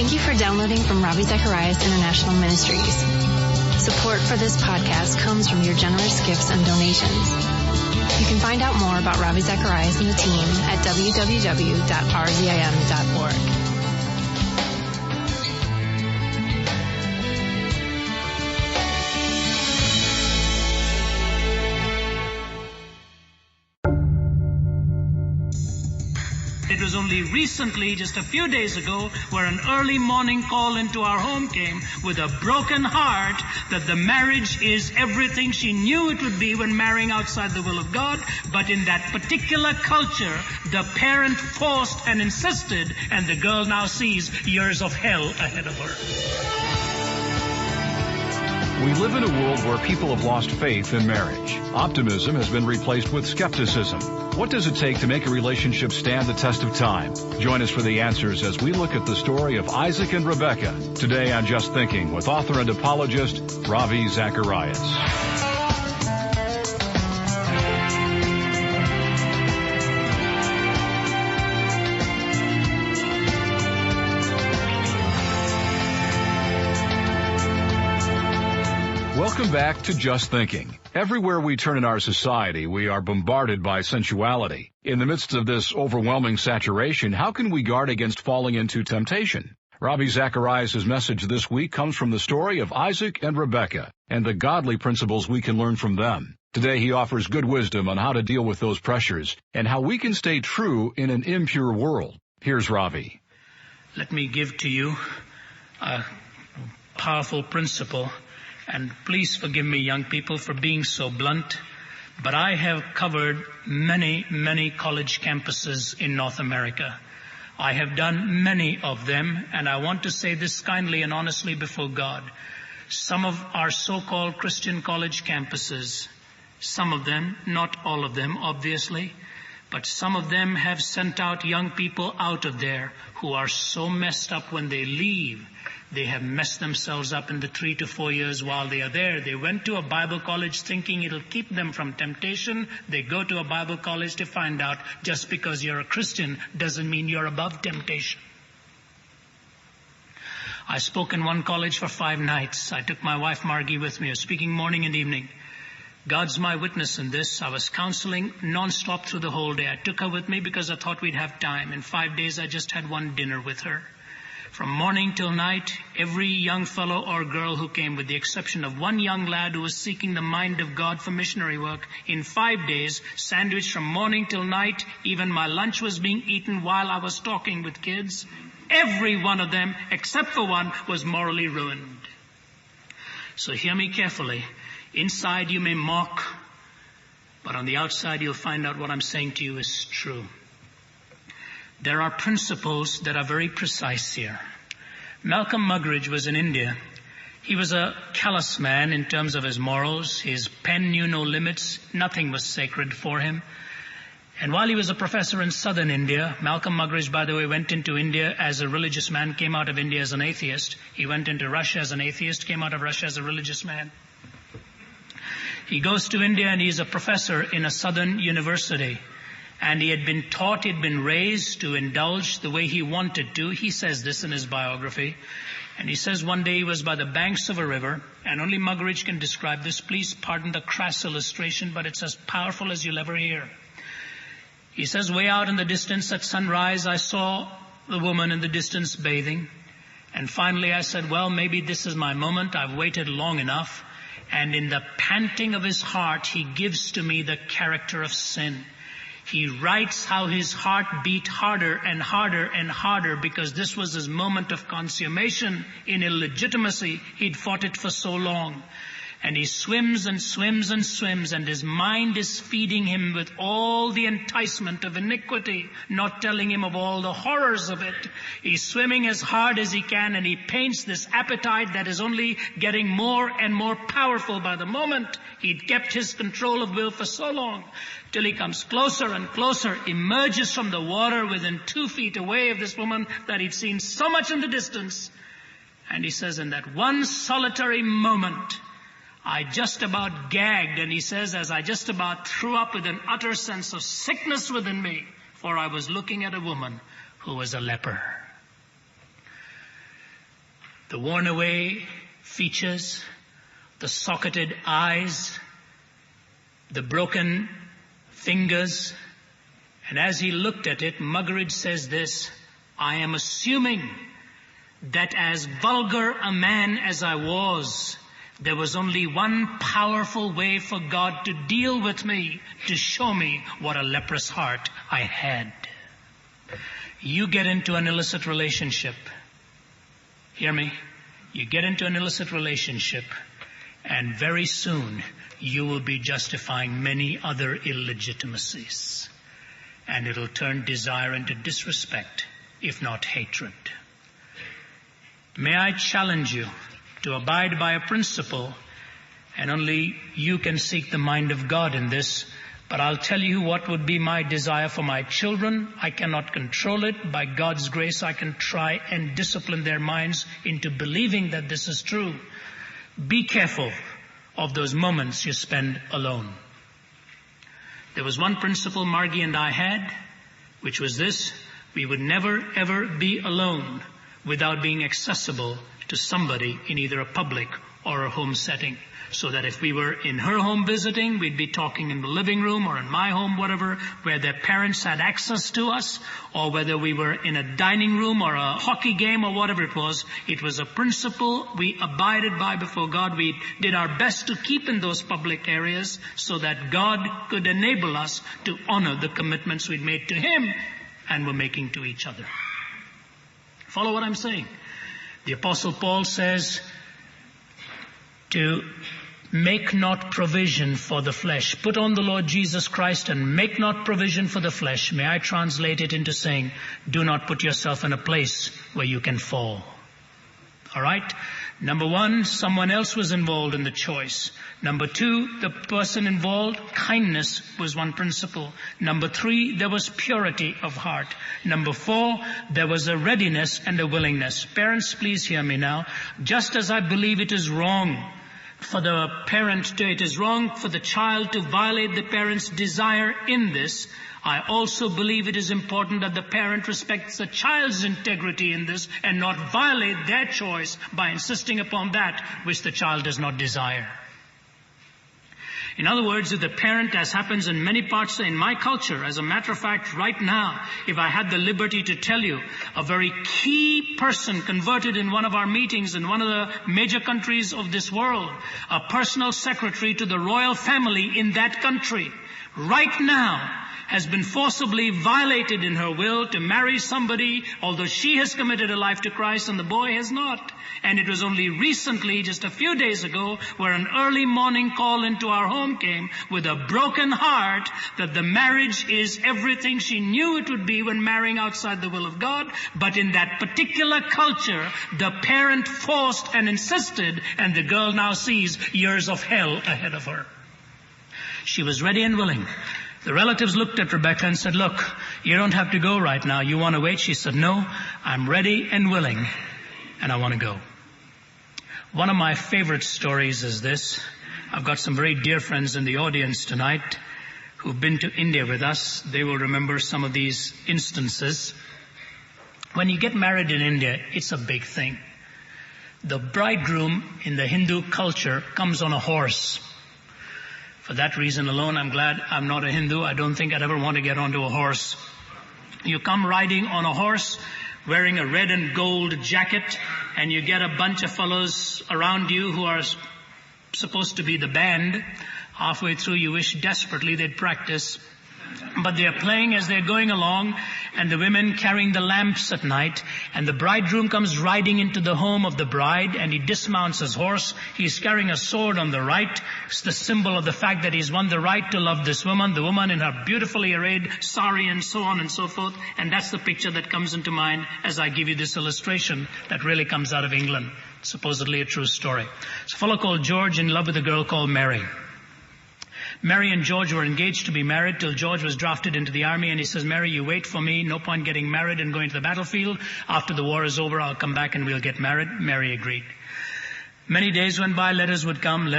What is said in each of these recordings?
Thank you for downloading from Ravi Zacharias International Ministries. Support for this podcast comes from your generous gifts and donations. You can find out more about Ravi Zacharias and the team at www.rzim.org. It was only recently, just a few days ago, where an early morning call into our home came with a broken heart that the marriage is everything she knew it would be when marrying outside the will of God. But in that particular culture, the parent forced and insisted, and the girl now sees years of hell ahead of her. We live in a world where people have lost faith in marriage. Optimism has been replaced with skepticism. What does it take to make a relationship stand the test of time? Join us for the answers as we look at the story of Isaac and Rebekah. Today on Just Thinking with author and apologist Ravi Zacharias. Welcome back to Just Thinking. Everywhere we turn in our society, we are bombarded by sensuality. In the midst of this overwhelming saturation, how can we guard against falling into temptation? Ravi Zacharias' message this week comes from the story of Isaac and Rebekah and the godly principles we can learn from them. Today he offers good wisdom on how to deal with those pressures and how we can stay true in an impure world. Here's Ravi. Let me give to you a powerful principle. And please forgive me, young people, for being so blunt, but I have covered many, many college campuses in North America. I have done many of them, and I want to say this kindly and honestly before God. Some of our so-called Christian college campuses, some of them, not all of them, obviously, but some of them have sent out young people out of there who are so messed up when they leave. They have messed themselves up in the 3 to 4 years while they are there. They went to a Bible college thinking it'll keep them from temptation. They go to a Bible college to find out just because you're a Christian doesn't mean you're above temptation. I spoke in one college for 5 nights. I took my wife Margie with me. I was speaking morning and evening. God's my witness in this. I was counseling nonstop through the whole day. I took her with me because I thought we'd have time. In 5 days, I just had one dinner with her. From morning till night, every young fellow or girl who came, with the exception of one young lad who was seeking the mind of God for missionary work, in 5 days, sandwiched from morning till night, even my lunch was being eaten while I was talking with kids. Every one of them, except for one, was morally ruined. So hear me carefully. Inside you may mock, but on the outside you'll find out what I'm saying to you is true. There are principles that are very precise here. Malcolm Muggeridge was in India. He was a callous man in terms of his morals. His pen knew no limits. Nothing was sacred for him. And while he was a professor in southern India, Malcolm Muggeridge, by the way, went into India as a religious man, came out of India as an atheist. He went into Russia as an atheist, came out of Russia as a religious man. He goes to India and he's a professor in a southern university. And he had been taught, he'd been raised to indulge the way he wanted to. He says this in his biography. And he says one day he was by the banks of a river, and only Muggeridge can describe this. Please pardon the crass illustration, but it's as powerful as you'll ever hear. He says, way out in the distance at sunrise, I saw the woman in the distance bathing. And finally I said, well, maybe this is my moment. I've waited long enough. And in the panting of his heart, he gives to me the character of sin. He writes how his heart beat harder and harder and harder because this was his moment of consummation in illegitimacy. He'd fought it for so long. And he swims and swims and swims, and his mind is feeding him with all the enticement of iniquity, not telling him of all the horrors of it. He's swimming as hard as he can, and he paints this appetite that is only getting more and more powerful by the moment. He'd kept his control of will for so long, till he comes closer and closer, emerges from the water within 2 feet away of this woman that he'd seen so much in the distance. And he says, in that one solitary moment, I just about gagged, and he says, as I just about threw up with an utter sense of sickness within me, for I was looking at a woman who was a leper. the worn away features, the socketed eyes, the broken fingers. And as he looked at it, Muggeridge says this, I am assuming that as vulgar a man as I was, there was only one powerful way for God to deal with me, to show me what a leprous heart I had. You get into an illicit relationship. Hear me? You get into an illicit relationship, and very soon you will be justifying many other illegitimacies. And it'll turn desire into disrespect, if not hatred. May I challenge you to abide by a principle, and only you can seek the mind of God in this. But I'll tell you what would be my desire for my children. I cannot control it. By God's grace, I can try and discipline their minds into believing that this is true. Be careful of those moments you spend alone. There was one principle Margie and I had, which was this: we would never ever be alone without being accessible to somebody in either a public or a home setting. So that if we were in her home visiting, we'd be talking in the living room or in my home, whatever, where their parents had access to us, or whether we were in a dining room or a hockey game or whatever it was a principle we abided by before God. We did our best to keep in those public areas so that God could enable us to honor the commitments we'd made to Him and were making to each other. Follow what I'm saying? The Apostle Paul says to make not provision for the flesh. Put on the Lord Jesus Christ and make not provision for the flesh. May I translate it into saying, do not put yourself in a place where you can fall. All right? Number one, someone else was involved in the choice. Number two, the person involved, kindness was one principle. Number three, there was purity of heart. Number four, there was a readiness and a willingness. Parents, please hear me now. Just as I believe it is wrong for the it is wrong for the child to violate the parent's desire in this, I also believe it is important that the parent respects the child's integrity in this and not violate their choice by insisting upon that which the child does not desire. In other words, if the parent, as happens in many parts in my culture, as a matter of fact, right now, if I had the liberty to tell you, a very key person converted in one of our meetings in one of the major countries of this world, a personal secretary to the royal family in that country, right now, has been forcibly violated in her will to marry somebody, although she has committed her life to Christ and the boy has not. And it was only recently, just a few days ago, where an early morning call into our home came with a broken heart that the marriage is everything she knew it would be when marrying outside the will of God. But in that particular culture, the parent forced and insisted, and the girl now sees years of hell ahead of her. She was ready and willing. The relatives looked at Rebekah and said, look, you don't have to go right now. You want to wait? She said, no, I'm ready and willing, and I want to go. One of my favorite stories is this. I've got some very dear friends in the audience tonight who've been to India with us. They will remember some of these instances. When you get married in India, it's a big thing. The bridegroom in the Hindu culture comes on a horse. For that reason alone, I'm glad I'm not a Hindu. I don't think I'd ever want to get onto a horse. You come riding on a horse, wearing a red and gold jacket, and you get a bunch of fellows around you who are supposed to be the band. Halfway through, you wish desperately they'd practice. But they're playing as they're going along, and the women carrying the lamps at night, and the bridegroom comes riding into the home of the bride, and he dismounts his horse. He's carrying a sword on the right. It's the symbol of the fact that he's won the right to love this woman, the woman in her beautifully arrayed sari and so on and so forth. And that's the picture that comes into mind as I give you this illustration that really comes out of England. Supposedly a true story. It's a fellow called George in love with a girl called Mary. Mary and George were engaged to be married till George was drafted into the army, and he says, Mary, you wait for me. No point getting married and going to the battlefield. After the war is over, I'll come back and we'll get married. Mary agreed. Many days went by, letters would come, and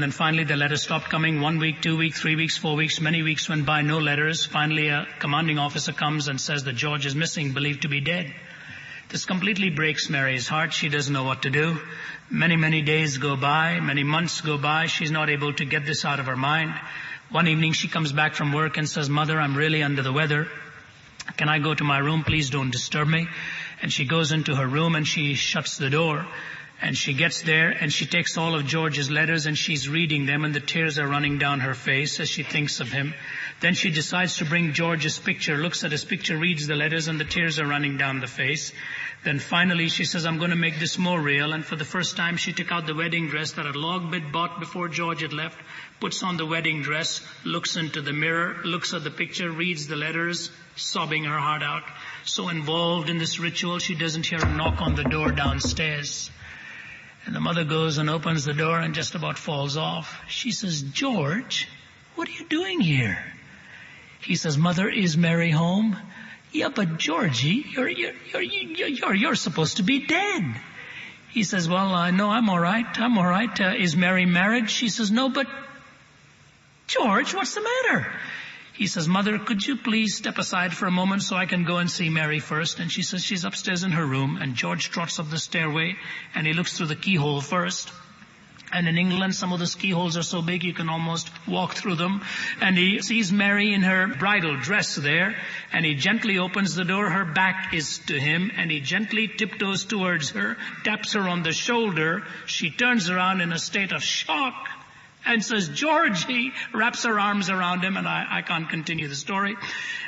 then finally the letters stopped coming. 1 week, 2 weeks, 3 weeks, 4 weeks, many weeks went by, no letters. Finally a commanding officer comes and says that George is missing, believed to be dead. This completely breaks Mary's heart. She doesn't know what to do. Many days go by, many months go by. She's not able to get this out of her mind. One evening she comes back from work and says, "Mother, I'm really under the weather. Can I go to my room? Please don't disturb me." And she goes into her room and she shuts the door. And she gets there and she takes all of George's letters and she's reading them, and the tears are running down her face as she thinks of him. Then she decides to bring George's picture, looks at his picture, reads the letters, and the tears are running down the face. Then finally she says, "I'm going to make this more real." And for the first time she took out the wedding dress that had long been bought before George had left, puts on the wedding dress, looks into the mirror, looks at the picture, reads the letters, sobbing her heart out. So involved in this ritual, she doesn't hear a knock on the door downstairs. And the mother goes and opens the door and just about falls off. She says, "George, what are you doing here?" He says, "Mother, is Mary home?" "Yeah, but Georgie, you're supposed to be dead." He says, "Well, no, I'm all right. Is Mary married?" She says, "No, but George, what's the matter?" He says, "Mother, could you please step aside for a moment so I can go and see Mary first?" And she says she's upstairs in her room, and George trots up the stairway and he looks through the keyhole first. And in England, some of those keyholes are so big you can almost walk through them. And he sees Mary in her bridal dress there, and he gently opens the door. Her back is to him, and he gently tiptoes towards her, taps her on the shoulder. She turns around in a state of shock and says, "Georgie," wraps her arms around him, and I can't continue the story,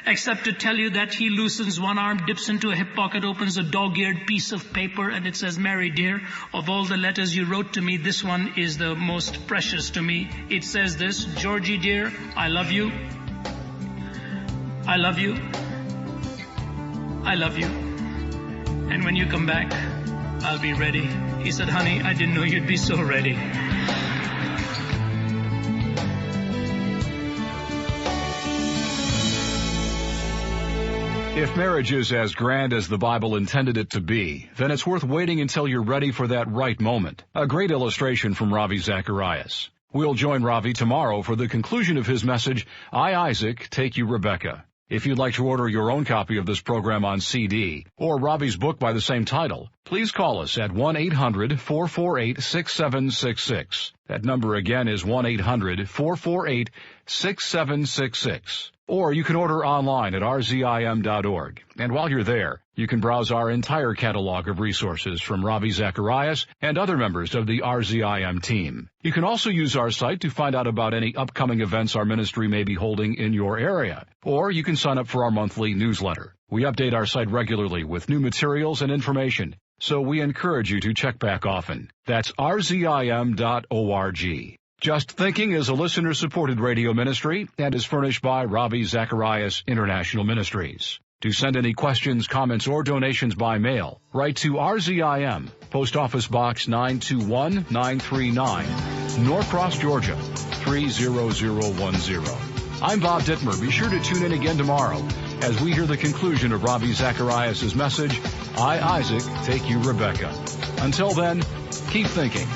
except to tell you that he loosens one arm, dips into a hip pocket, opens a dog-eared piece of paper, and it says, "Mary dear, of all the letters you wrote to me, this one is the most precious to me. It says this: Georgie dear, I love you. I love you. I love you. And when you come back, I'll be ready." He said, "Honey, I didn't know you'd be so ready." If marriage is as grand as the Bible intended it to be, then it's worth waiting until you're ready for that right moment. A great illustration from Ravi Zacharias. We'll join Ravi tomorrow for the conclusion of his message, "I, Isaac, Take You, Rebekah." If you'd like to order your own copy of this program on CD or Ravi's book by the same title, please call us at 1-800-448-6766. That number again is 1-800-448-6766. Or you can order online at rzim.org. And while you're there, you can browse our entire catalog of resources from Ravi Zacharias and other members of the RZIM team. You can also use our site to find out about any upcoming events our ministry may be holding in your area. Or you can sign up for our monthly newsletter. We update our site regularly with new materials and information, so we encourage you to check back often. That's rzim.org. Just Thinking is a listener-supported radio ministry and is furnished by Ravi Zacharias International Ministries. To send any questions, comments, or donations by mail, write to RZIM, Post Office Box 921939, Norcross, Georgia, 30010. I'm Bob Dittmer. Be sure to tune in again tomorrow as we hear the conclusion of Ravi Zacharias' message, "I, Isaac, Take You, Rebekah." Until then, keep thinking.